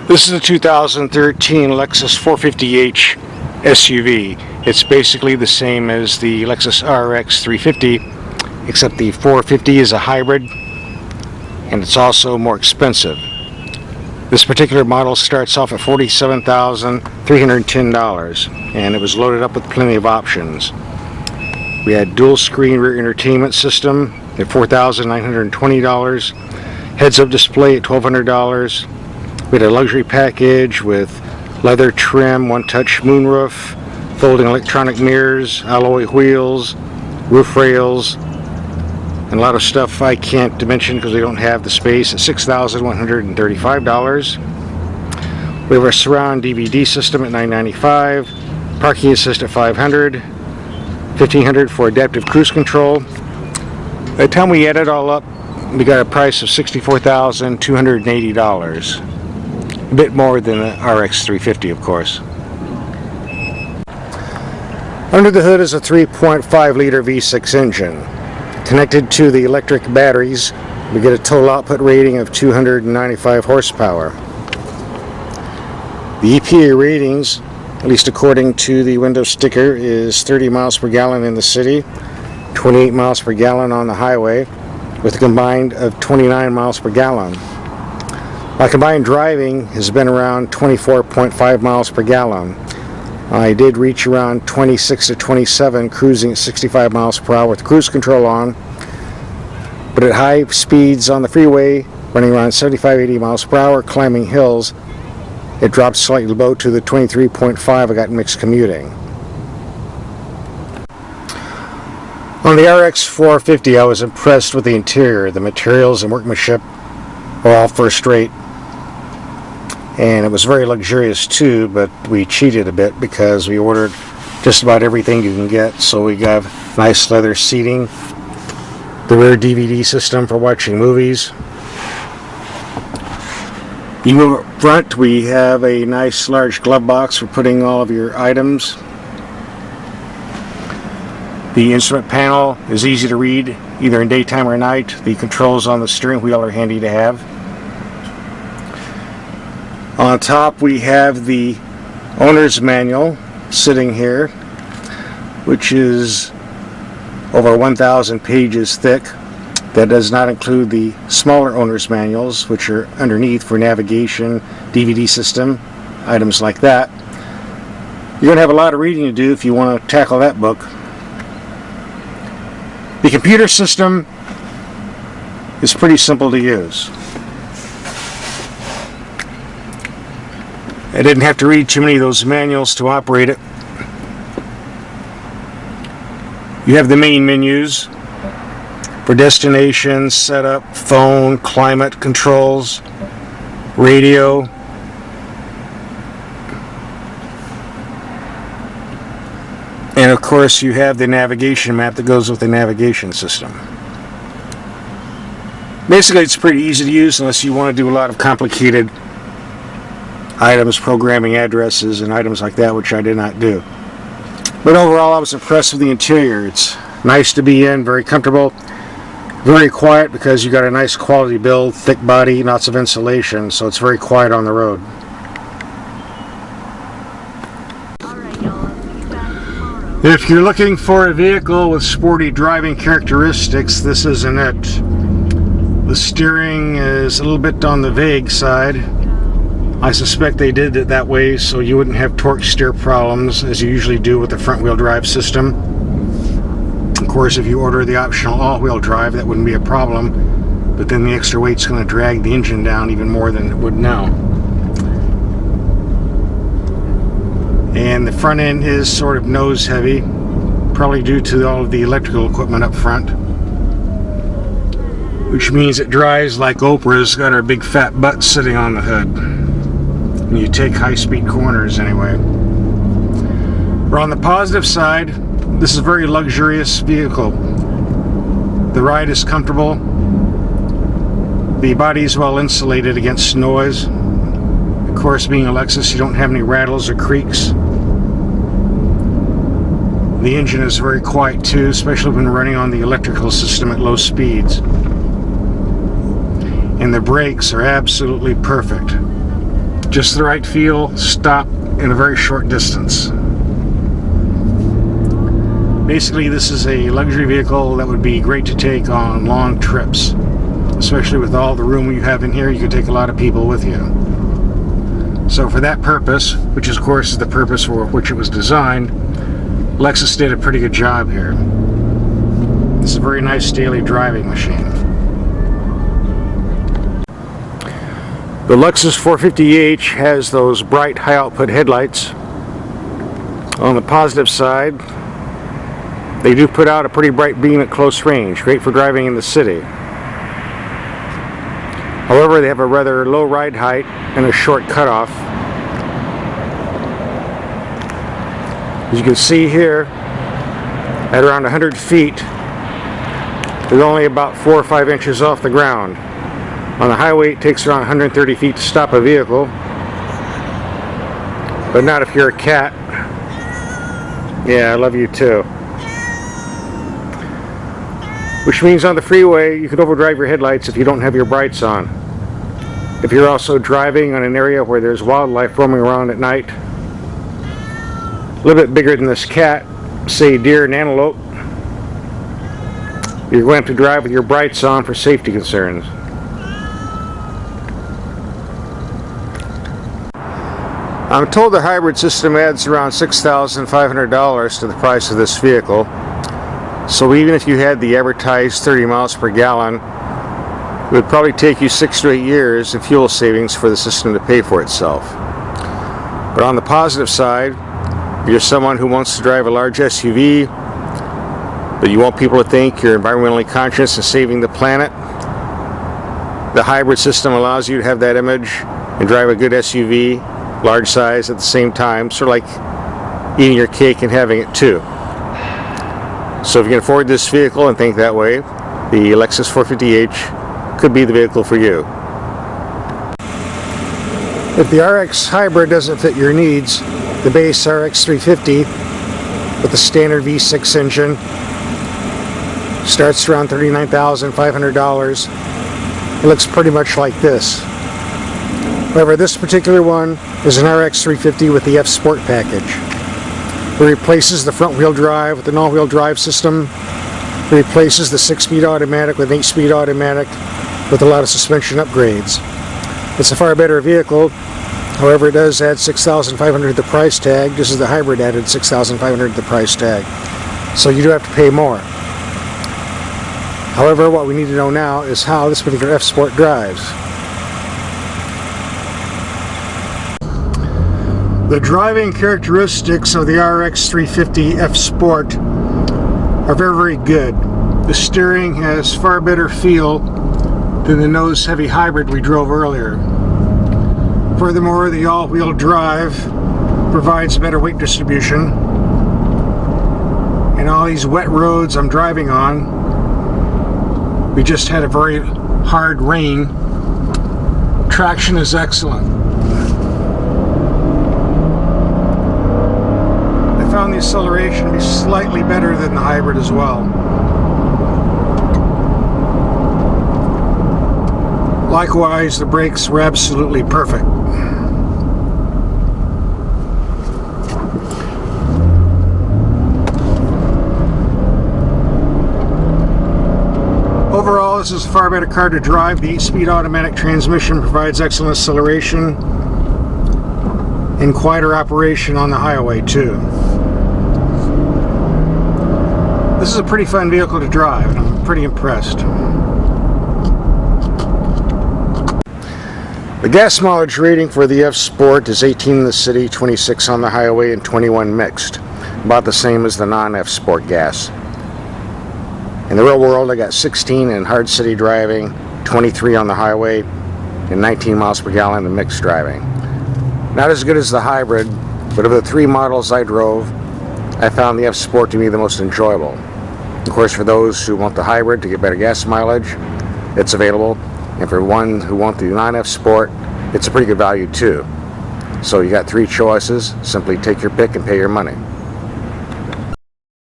This is a 2013 Lexus 450h SUV. It's basically the same as the Lexus RX-350, except the 450 is a hybrid and it's also more expensive. This particular model starts off at $47,310 and it was loaded up with plenty of options. We had dual screen rear entertainment system at $4,920, heads-up display at $1,200. We had a luxury package with leather trim, one-touch moonroof, folding electronic mirrors, alloy wheels, roof rails, and a lot of stuff I can't mention because we don't have the space at $6,135. We have our surround DVD system at $995, parking assist at $500, $1,500 for adaptive cruise control. By the time we add it all up, we got a price of $64,280. A bit more than the RX-350, of course. Under the hood is a 3.5-liter V6 engine. Connected to the electric batteries, we get a total output rating of 295 horsepower. The EPA ratings, at least according to the window sticker, is 30 miles per gallon in the city, 28 miles per gallon on the highway, with a combined of 29 miles per gallon. My combined driving has been around 24.5 miles per gallon. I did reach around 26 to 27 cruising at 65 miles per hour with cruise control on, but at high speeds on the freeway, running around 75-80 miles per hour, climbing hills, it dropped slightly low to the 23.5 I got mixed commuting. On the RX-450 I was impressed with the interior. The materials and workmanship are all first rate. And it was very luxurious too, but we cheated a bit because we ordered just about everything you can get. So we got nice leather seating, the rear DVD system for watching movies. You move up front, we have a nice large glove box for putting all of your items. The instrument panel is easy to read either in daytime or night. The controls on the steering wheel are handy to have. On top we have the owner's manual sitting here, which is over 1,000 pages thick. That does not include the smaller owner's manuals, which are underneath for navigation, DVD system, items like that. You're going to have a lot of reading to do if you want to tackle that book. The computer system is pretty simple to use. I didn't have to read too many of those manuals to operate it. You have the main menus for destination, setup, phone, climate controls, radio. And of course you have the navigation map that goes with the navigation system. Basically it's pretty easy to use unless you want to do a lot of complicated items, programming addresses and items like that, which I did not do. But overall I was impressed with the interior. It's nice to be in, very comfortable, very quiet because you got a nice quality build, thick body, lots of insulation, so it's very quiet on the road. If you're looking for a vehicle with sporty driving characteristics, this isn't it. The steering is a little bit on the vague side. I suspect they did it that way so you wouldn't have torque steer problems as you usually do with the front wheel drive system. Of course, if you order the optional all-wheel drive, that wouldn't be a problem, but then the extra weight's going to drag the engine down even more than it would now. And the front end is sort of nose heavy, probably due to all of the electrical equipment up front, which means it drives like Oprah's got her big fat butt sitting on the hood. When you take high-speed corners anyway. But on the positive side, this is a very luxurious vehicle. The ride is comfortable. The body is well insulated against noise. Of course, being a Lexus, you don't have any rattles or creaks. The engine is very quiet too, especially when running on the electrical system at low speeds. And the brakes are absolutely perfect. Just the right feel, stop in a very short distance. Basically, this is a luxury vehicle that would be great to take on long trips. Especially with all the room you have in here, you could take a lot of people with you. So for that purpose, which of course is the purpose for which it was designed, Lexus did a pretty good job here. This is a very nice daily driving machine. The Lexus 450h has those bright high output headlights. On the positive side, they do put out a pretty bright beam at close range, great for driving in the city. However, they have a rather low ride height and a short cutoff. As you can see here, at around 100 feet, they're only about 4 or 5 inches off the ground. On the highway, it takes around 130 feet to stop a vehicle, but not if you're a cat. Yeah, I love you too. Which means on the freeway, you could overdrive your headlights if you don't have your brights on. If you're also driving on an area where there's wildlife roaming around at night, a little bit bigger than this cat, say deer and antelope, you're going to have to drive with your brights on for safety concerns. I'm told the hybrid system adds around $6,500 to the price of this vehicle. So even if you had the advertised 30 miles per gallon, it would probably take you 6 to 8 years in fuel savings for the system to pay for itself. But on the positive side, if you're someone who wants to drive a large SUV, but you want people to think you're environmentally conscious and saving the planet, the hybrid system allows you to have that image and drive a good SUV, large size at the same time, sort of like eating your cake and having it too. So if you can afford this vehicle and think that way, the Lexus 450h could be the vehicle for you. If the RX Hybrid doesn't fit your needs, the base RX-350 with the standard V6 engine starts around $39,500. It looks pretty much like this. However, this particular one is an RX-350 with the F Sport package. It replaces the front-wheel drive with an all-wheel drive system. It replaces the 6-speed automatic with an 8-speed automatic with a lot of suspension upgrades. It's a far better vehicle. However, it does add $6,500 to the price tag, just as the hybrid added $6,500 to the price tag. So you do have to pay more. However, what we need to know now is how this particular F Sport drives. The driving characteristics of the RX-350 F Sport are very, very good. The steering has far better feel than the nose-heavy hybrid we drove earlier. Furthermore, the all-wheel drive provides better weight distribution. And all these wet roads I'm driving on, we just had a very hard rain. Traction is excellent. I found the acceleration to be slightly better than the hybrid as well. Likewise, the brakes were absolutely perfect. Overall, this is a far better car to drive. The 8-speed automatic transmission provides excellent acceleration and quieter operation on the highway too. This is a pretty fun vehicle to drive, and I'm pretty impressed. The gas mileage rating for the F Sport is 18 in the city, 26 on the highway, and 21 mixed. About the same as the non-F Sport gas. In the real world, I got 16 in hard city driving, 23 on the highway, and 19 miles per gallon in mixed driving. Not as good as the hybrid, but of the 3 models I drove, I found the F Sport to be the most enjoyable. Of course, for those who want the hybrid to get better gas mileage, it's available. And for one who want the non-F Sport, it's a pretty good value too. So you got 3 choices. Simply take your pick and pay your money.